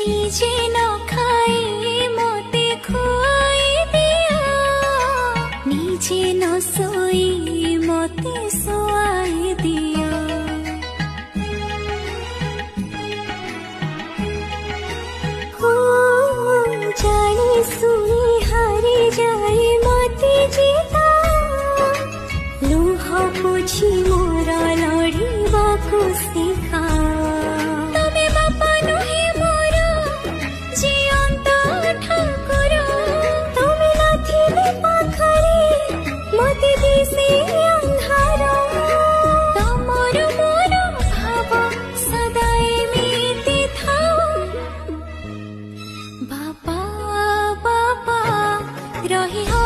निजे न खाई मोते खुआई दिया, निजे न सोई मोते सुआई दिया। हो जानी सुनी हारी जाए मोते जीता, लुह पोछी मोर लड़ीबाकू सिखा। रही